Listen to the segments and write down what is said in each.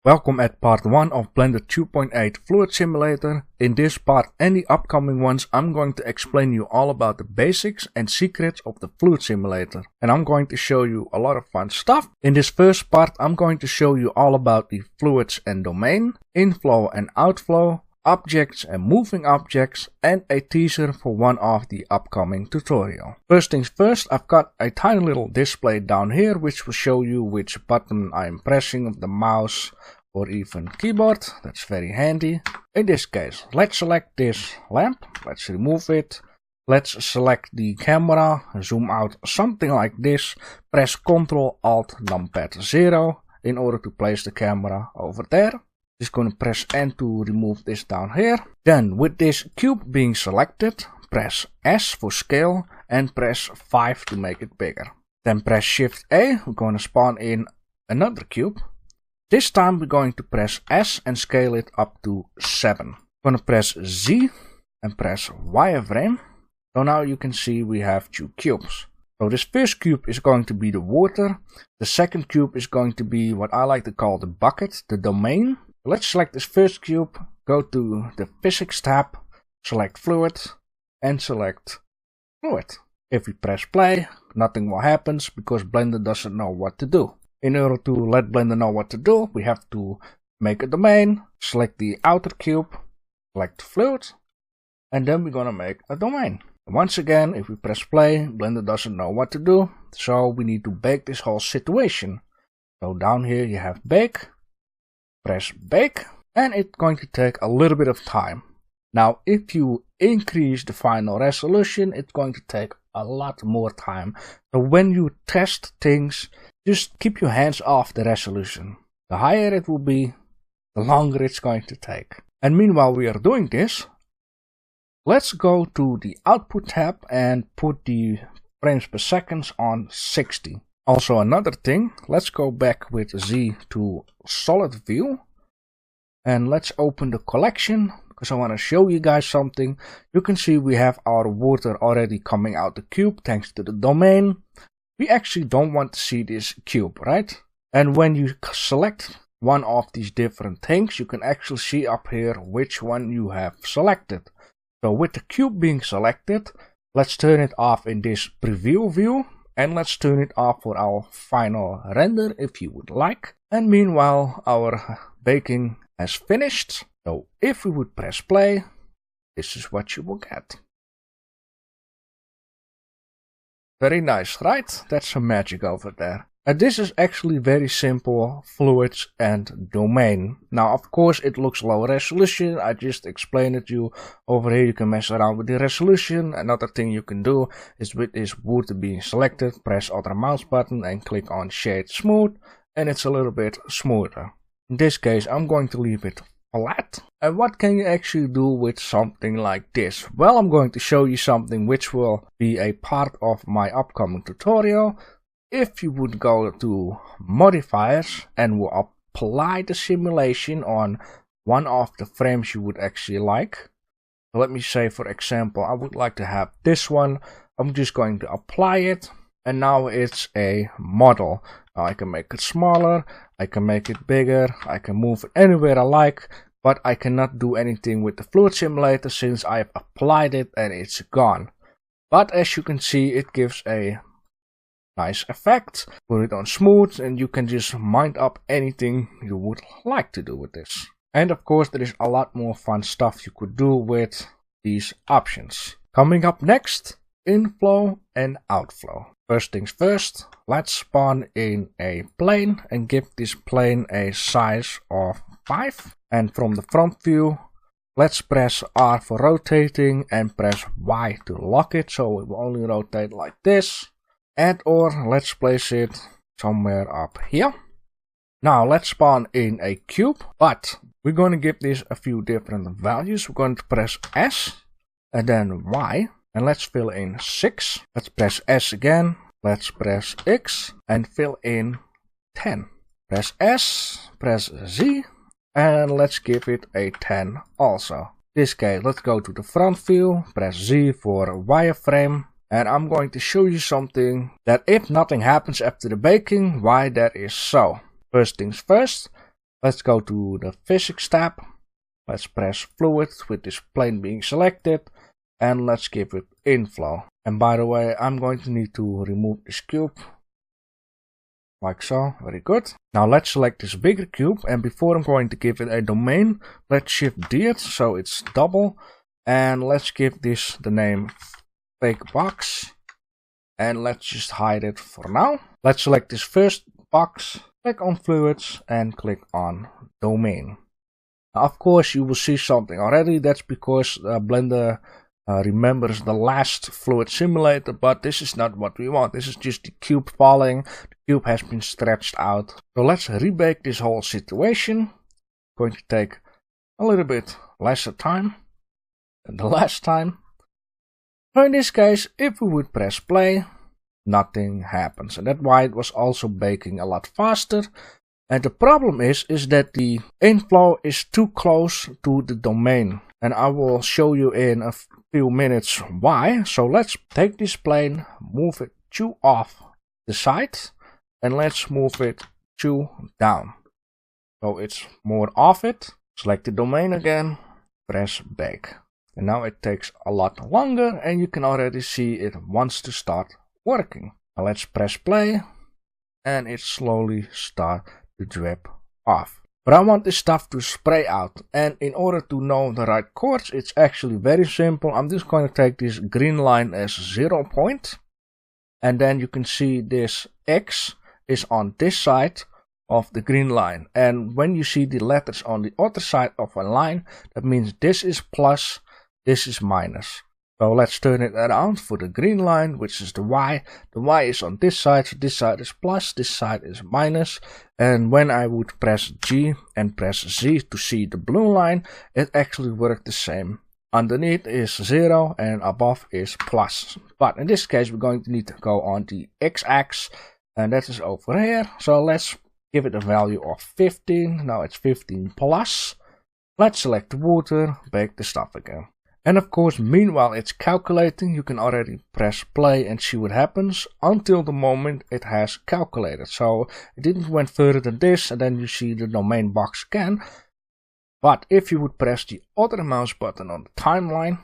Welcome at part 1 of Blender 2.8 Fluid Simulator. In this part and the upcoming ones I'm going to explain you all about the basics and secrets of the Fluid Simulator. And I'm going to show you a lot of fun stuff. In this first part I'm going to show you all about the fluids and domain, inflow and outflow, objects and moving objects, and a teaser for one of the upcoming tutorial. First things first, I've got a tiny little display down here which will show you which button I'm pressing of the mouse or even keyboard. That's very handy. In this case, let's select this lamp, let's remove it. Let's select the camera, zoom out something like this, press Ctrl Alt numpad 0 in order to place the camera over there. Just going to press N to remove this down here. Then with this cube being selected, press S for scale and press 5 to make it bigger. Then press Shift A, we're going to spawn in another cube. This time we're going to press S and scale it up to 7. We're going to press Z and press wireframe. So now you can see we have two cubes. So this first cube is going to be the water. The second cube is going to be what I like to call the bucket, the domain. Let's select this first cube, go to the physics tab, select fluid and select fluid. If we press play, nothing will happen because Blender doesn't know what to do. In order to let Blender know what to do, we have to make a domain, select the outer cube, select fluid, and then we're gonna make a domain. Once again, if we press play, Blender doesn't know what to do, so we need to bake this whole situation. So down here you have bake. Press bake, and it's going to take a little bit of time. Now if you increase the final resolution, it's going to take a lot more time. So when you test things, just keep your hands off the resolution. The higher it will be, the longer it's going to take. And meanwhile we are doing this, let's go to the output tab and put the frames per second on 60. Also another thing, let's go back with Z to solid view and let's open the collection because I want to show you guys something. You can see we have our water already coming out the cube thanks to the domain. We actually don't want to see this cube, right? And when you select one of these different things, you can actually see up here which one you have selected. So with the cube being selected, let's turn it off in this preview view. And let's turn it off for our final render if you would like. And meanwhile our baking has finished. So if we would press play, this is what you will get. Very nice, right? That's some magic over there. And this is actually very simple fluids and domain. Now of course it looks low resolution, I just explained it to you. Over here you can mess around with the resolution. Another thing you can do is with this water being selected, press other mouse button and click on shade smooth and it's a little bit smoother. In this case I'm going to leave it flat. And what can you actually do with something like this? Well, I'm going to show you something which will be a part of my upcoming tutorial. If you would go to modifiers and will apply the simulation on one of the frames you would actually like. Let me say for example I would like to have this one. I'm just going to apply it and now it's a model. Now I can make it smaller, I can make it bigger, I can move it anywhere I like, but I cannot do anything with the fluid simulator since I've applied it and it's gone. But as you can see it gives a nice effect. Put it on smooth and you can just mind up anything you would like to do with this. And of course there is a lot more fun stuff you could do with these options. Coming up next, inflow and outflow. First things first, let's spawn in a plane and give this plane a size of 5. And from the front view, let's press R for rotating and press Y to lock it so it will only rotate like this. And or let's place it somewhere up here. Now let's spawn in a cube, but we're going to give this a few different values. We're going to press S and then Y and let's fill in 6. Let's press S again. Let's press X and fill in 10. Press S, press Z and let's give it a 10 also. In this case, let's go to the front view, press Z for wireframe. And I'm going to show you something that if nothing happens after the baking, why that is so. First things first, Let's go to the physics tab. Let's press fluid with this plane being selected, and let's give it inflow. And by the way, I'm going to need to remove this cube. Like so, very good. Now let's select this bigger cube, and before I'm going to give it a domain, let's shift D it so it's double. And let's give this the name fake box. And let's just hide it for now. Let's select this first box, click on fluids and click on domain. Now, of course you will see something already. That's because Blender remembers the last fluid simulator, but this is not what we want. This is just the cube falling. The cube has been stretched out. So let's rebake this whole situation. Going to take a little bit lesser time than the last time. So in this case, if we would press play, nothing happens. And that's why it was also baking a lot faster. And the problem is that the inflow is too close to the domain. And I will show you in a few minutes why. So let's take this plane, move it 2 off the side, and let's move it 2 down. So it's more off it. Select the domain again, press bake. And now it takes a lot longer, and you can already see it wants to start working. Now let's press play, and it slowly starts to drip off. But I want this stuff to spray out, and in order to know the right chords, it's actually very simple. I'm just going to take this green line as 0 point, and then you can see this X is on this side of the green line. And when you see the letters on the other side of a line, that means this is plus, this is minus. So let's turn it around for the green line, which is the Y. The Y is on this side, so this side is plus, this side is minus. And when I would press G and press Z to see the blue line, it actually worked the same. Underneath is 0 and above is plus. But in this case, we're going to need to go on the X-axis, and that is over here. So let's give it a value of 15. Now it's 15 plus. Let's select the water, bake the stuff again. And of course, meanwhile it's calculating, you can already press play and see what happens until the moment it has calculated. So it didn't went further than this, and then you see the domain box again. But if you would press the other mouse button on the timeline,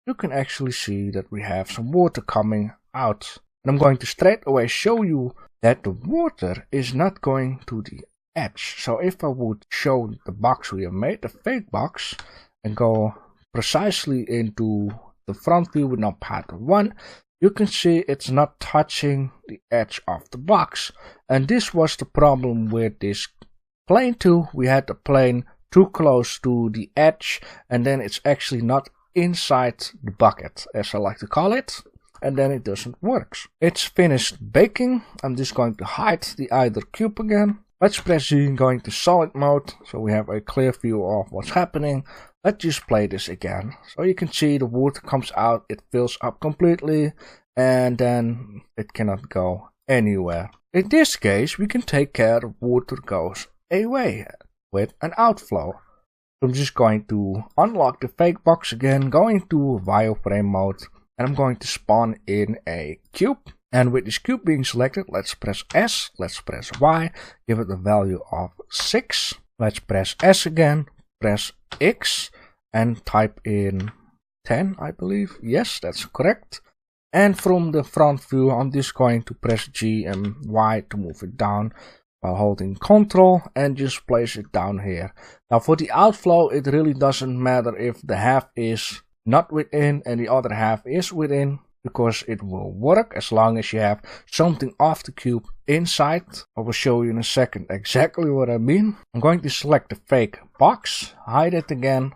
you can actually see that we have some water coming out. And I'm going to straight away show you that the water is not going to the edge. So if I would show the box we have made, the fake box, and go precisely into the front view with no path 1, you can see it's not touching the edge of the box. And this was the problem with this plane too. We had the plane too close to the edge, and then it's actually not inside the bucket, as I like to call it, and then it doesn't work. It's finished baking. I'm just going to hide the either cube again. Let's press Z and going to solid mode, so we have a clear view of what's happening. Let's just play this again. So you can see the water comes out, it fills up completely, and then it cannot go anywhere. In this case, we can take care of water goes away with an outflow. So I'm just going to unlock the fake box again, going to wireframe mode, and I'm going to spawn in a cube. And with this cube being selected, let's press S, let's press Y, give it a value of 6. Let's press S again, press X, and type in 10, I believe. Yes, that's correct. And from the front view, I'm just going to press G and Y to move it down while holding Ctrl and just place it down here. Now for the outflow, it really doesn't matter if the half is not within and the other half is within, because it will work as long as you have something off the cube inside. I will show you in a second exactly what I mean. I'm going to select the fake box, hide it again,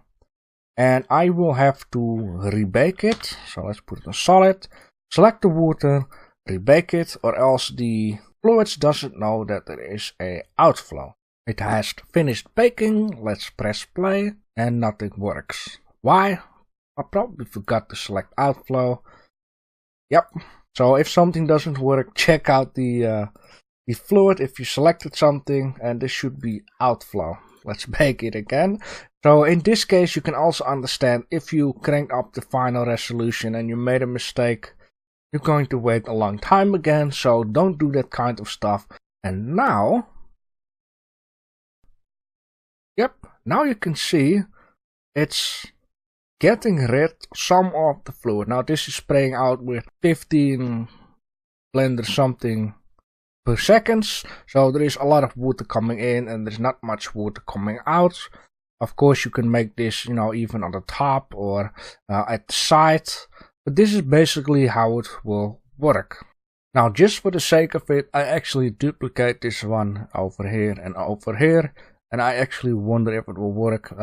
and I will have to rebake it. So let's put it on solid, select the water, rebake it, or else the fluids doesn't know that there is a outflow. It has finished baking. Let's press play and nothing works. Why? I probably forgot to select outflow. Yep. So if something doesn't work, check out the fluid if you selected something, and this should be outflow. Let's bake it again. So in this case, you can also understand if you crank up the final resolution and you made a mistake, you're going to wait a long time again. So don't do that kind of stuff. And now now you can see it's getting rid some of the fluid. Now this is spraying out with 15 blender something per seconds, so there is a lot of water coming in and there's not much water coming out. Of course you can make this, you know, even on the top or at the side, but this is basically how it will work. Now just for the sake of it, I actually duplicate this one over here, and I actually wonder if it will work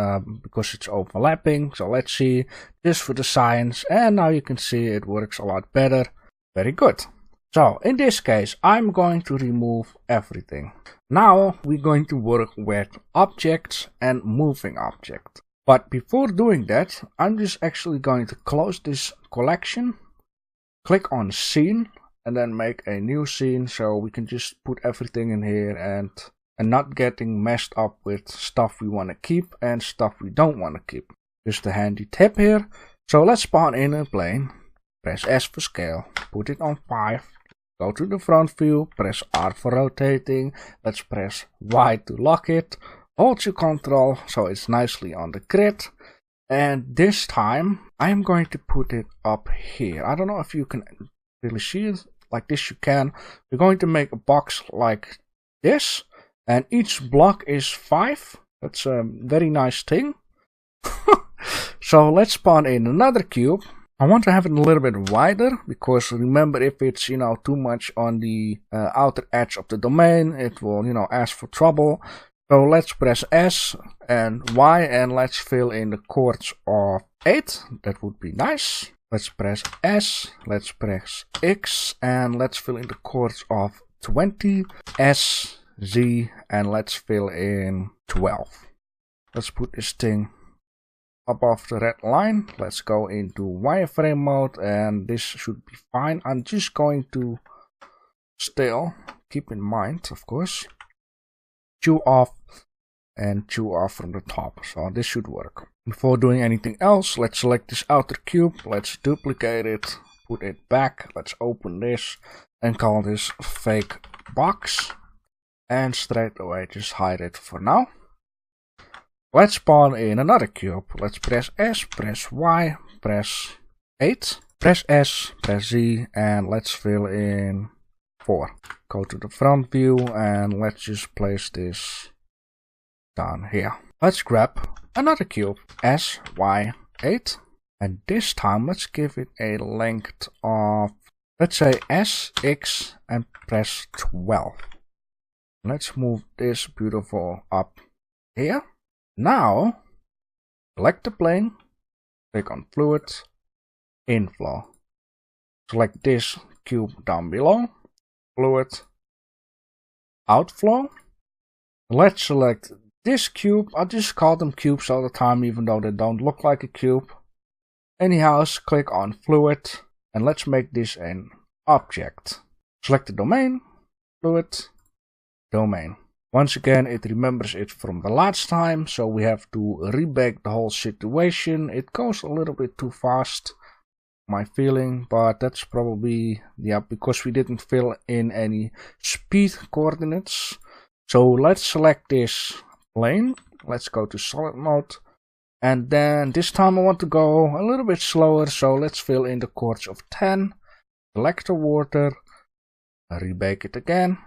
because it's overlapping. So let's see, just for the science, and now you can see it works a lot better. Very good. So in this case, I'm going to remove everything. Now we're going to work with objects and moving objects. But before doing that, I'm just actually going to close this collection, click on scene, and then make a new scene so we can just put everything in here and not getting messed up with stuff we want to keep and stuff we don't want to keep. Just a handy tip here. So let's spawn in a plane, press S for scale, put it on 5, go to the front view, press R for rotating, let's press Y to lock it, hold your control so it's nicely on the grid, and this time I'm going to put it up here. I don't know if you can really see it, like this you can. We're going to make a box like this, and each block is 5. That's a very nice thing. So let's spawn in another cube. I want to have it a little bit wider, because remember, if it's, you know, too much on the outer edge of the domain, it will, you know, ask for trouble. So let's press S and Y, and let's fill in the chords of 8. That would be nice. Let's press S, let's press X, and let's fill in the chords of 20, S, Z, and let's fill in 12. Let's put this thing above the red line. Let's go into wireframe mode, and this should be fine. I'm just going to still keep in mind, of course, chew off and chew off from the top, so this should work. Before doing anything else, let's select this outer cube, let's duplicate it, put it back, let's open this and call this fake box, and straight away just hide it for now. Let's spawn in another cube. Let's press S, press Y, press 8, press S, press Z, and let's fill in 4. Go to the front view and let's just place this down here. Let's grab another cube, S, Y, 8, and this time let's give it a length of, let's say S, X, and press 12. Let's move this beautiful up here. Now, select the plane, click on Fluid, Inflow. Select this cube down below, Fluid, Outflow. Let's select this cube. I just call them cubes all the time, even though they don't look like a cube. Anyhow, click on Fluid, and let's make this an object. Select the domain, Fluid, Domain. Once again, it remembers it from the last time, so we have to rebake the whole situation. It goes a little bit too fast, my feeling, but that's probably, yeah, because we didn't fill in any speed coordinates. So let's select this plane, let's go to solid mode, and then this time I want to go a little bit slower, so let's fill in the chords of 10, select the water, rebake it again.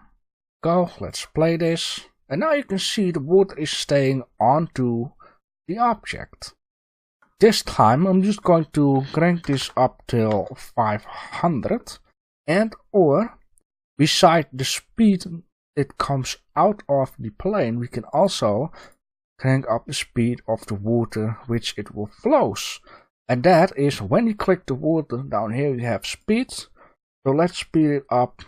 Go, let's play this, and now you can see the water is staying onto the object. This time I'm just going to crank this up till 500, and or beside the speed it comes out of the plane, we can also crank up the speed of the water which it will flows, and that is when you click the water down here you have speed. So let's speed it up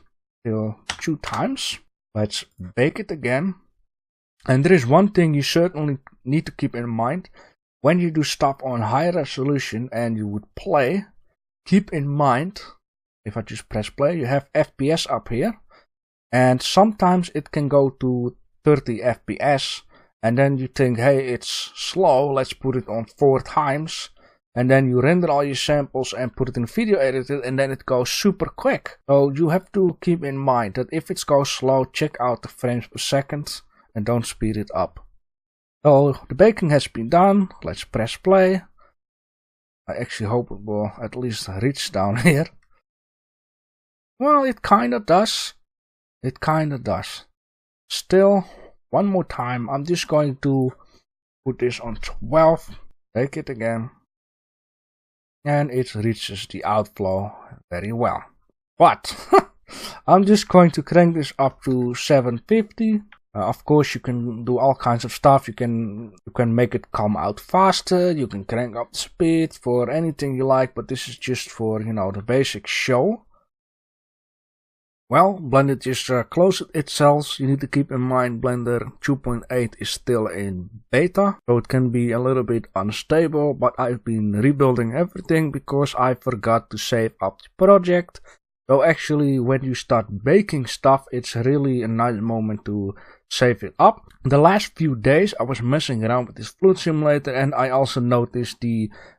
till 2 times. Let's bake it again. And there is one thing you certainly need to keep in mind. When you do stuff on high resolution and you would play, keep in mind, if I just press play, you have FPS up here. And sometimes it can go to 30 FPS. And then you think, hey, it's slow, let's put it on 4 times. And then you render all your samples and put it in video editor, and then it goes super quick. So you have to keep in mind that if it goes slow, check out the frames per second and don't speed it up. So the baking has been done. Let's press play. I actually hope it will at least reach down here. Well, it kinda does. It kinda does. Still, one more time, I'm just going to put this on 12, bake it again, and it reaches the outflow very well. But I'm just going to crank this up to 750. Of course, you can do all kinds of stuff. You can make it come out faster. You can crank up the speed for anything you like. But this is just for, you know, the basic show. Well, Blender just closed itself. You need to keep in mind Blender 2.8 is still in beta, so it can be a little bit unstable. But I've been rebuilding everything because I forgot to save up the project. So actually, when you start baking stuff, it's really a nice moment to save it up. The last few days I was messing around with this fluid simulator, and I also noticed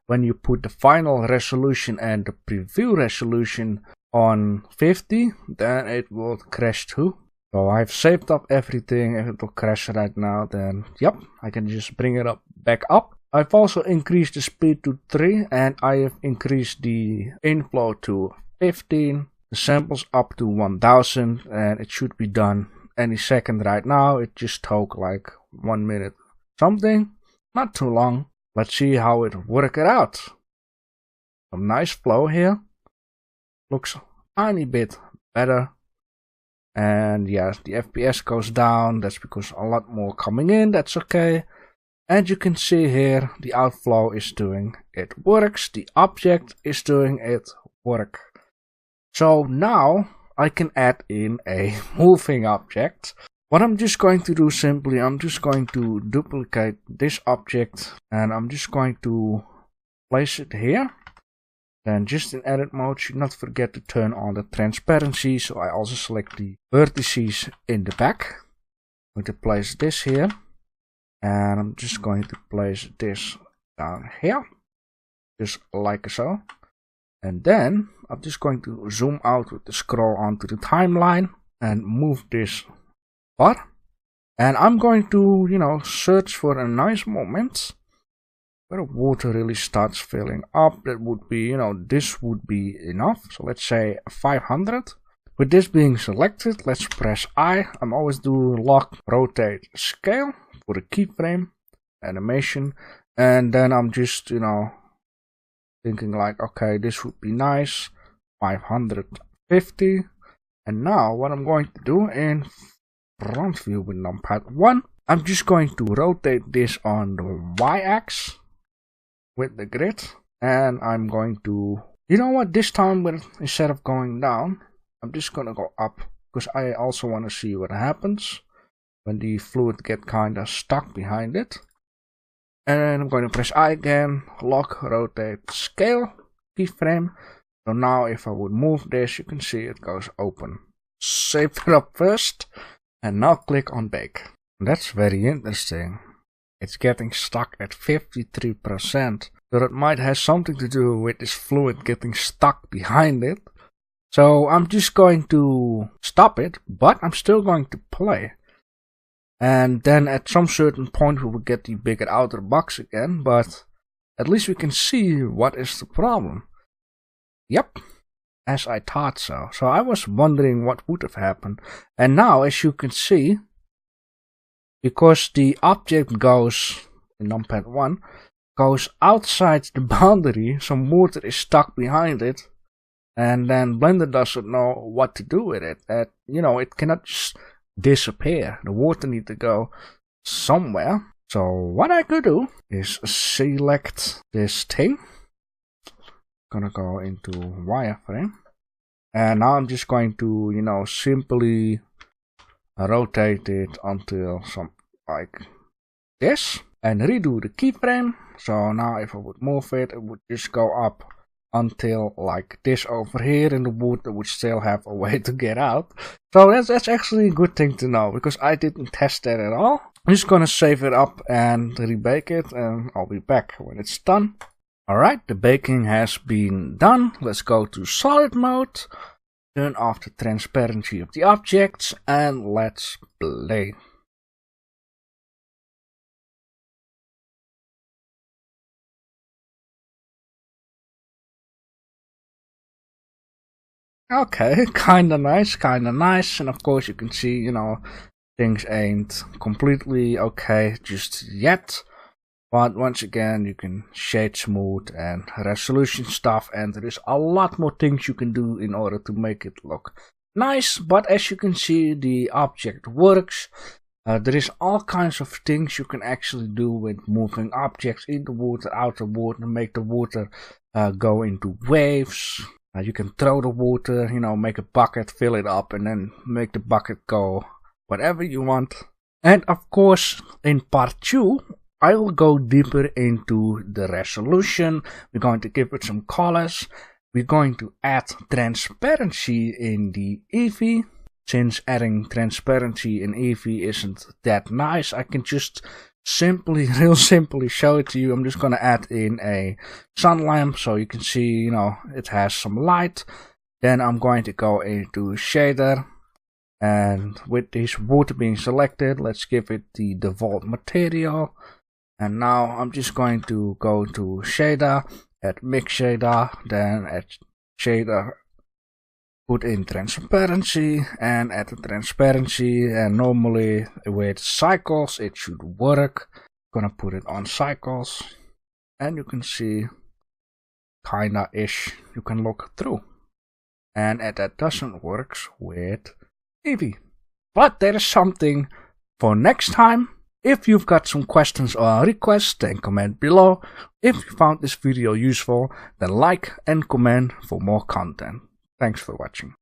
when you put the final resolution and the preview resolution on 50, then it will crash too. So I've saved up everything. If it will crash right now, then yep, I can just bring it back up. I've also increased the speed to 3, and I have increased the inflow to 15. The samples up to 1000, and it should be done any second right now. It just took like 1 minute something, not too long. Let's see how it works out. Some nice flow here. Looks a tiny bit better. And yes, the FPS goes down. That's because a lot more coming in. That's okay. And you can see here the outflow is doing it works. The object is doing it work. So now I can add in a moving object. What I'm just going to do simply, I'm just going to duplicate this object and I'm just going to place it here. Then just in edit mode, should not forget to turn on the transparency. So I also select the vertices in the back. I'm going to place this here. And I'm just going to place this down here. Just like so. And then I'm just going to zoom out with the scroll onto the timeline and move this bar. And I'm going to, you know, search for a nice moment where water really starts filling up. That would be, you know, this would be enough. So let's say 500. With this being selected, let's press I. I'm always doing lock, rotate, scale for the keyframe, animation. And then I'm just, you know, thinking like, okay, this would be nice, 550. And now what I'm going to do in front view with numpad 1, I'm just going to rotate this on the y-axis with the grid. And I'm going to, you know what, this time instead of going down, I'm just going to go up because I also want to see what happens when the fluid get kind of stuck behind it. And I'm going to press I again, lock, rotate, scale, keyframe. So now if I would move this, you can see it goes open. Save it up first, and now click on bake. That's very interesting. It's getting stuck at 53%. So that might have something to do with this fluid getting stuck behind it. So I'm just going to stop it, but I'm still going to play. And then at some certain point we will get the bigger outer box again, but at least we can see what is the problem. Yep, as I thought so. So I was wondering what would have happened. And now, as you can see, because the object goes, in numpad 1, goes outside the boundary, some water is stuck behind it. And then Blender doesn't know what to do with it. You know, it cannot just disappear. The water needs to go somewhere. So what I could do is select this thing. Gonna go into wireframe. And now I'm just going to, you know, simply rotate it until some like this. And redo the keyframe. So now if I would move it, it would just go up until like this over here, and the water would still have a way to get out. So that's actually a good thing to know, because I didn't test that at all. I'm just gonna save it up and rebake it, and I'll be back when it's done. Alright, the baking has been done. Let's go to solid mode, turn off the transparency of the objects, and let's play. Okay, kinda nice, kinda nice. And of course you can see, you know, things ain't completely okay just yet. But once again, you can shade smooth and resolution stuff, and there is a lot more things you can do in order to make it look nice. But as you can see, the object works. There is all kinds of things you can actually do with moving objects in the water, out of water, and make the water go into waves. You can throw the water, you know, make a bucket, fill it up, and then make the bucket go whatever you want. And of course, in part 2, I will go deeper into the resolution. We're going to give it some colors. We're going to add transparency in the Eevee. Since adding transparency in Eevee isn't that nice, I can just real simply show it to you. I'm just going to add in a sun lamp so you can see, you know, it has some light. Then I'm going to go into shader. And with this water being selected, let's give it the default material. And now I'm just going to go to shader, add mix shader, then add shader, put in transparency, and add the transparency. And normally with cycles it should work. I'm gonna put it on cycles, and you can see kinda ish you can look through. And that doesn't work with Eevee. But there is something for next time. If you've got some questions or requests, then comment below. If you found this video useful, then like and comment for more content. Thanks for watching.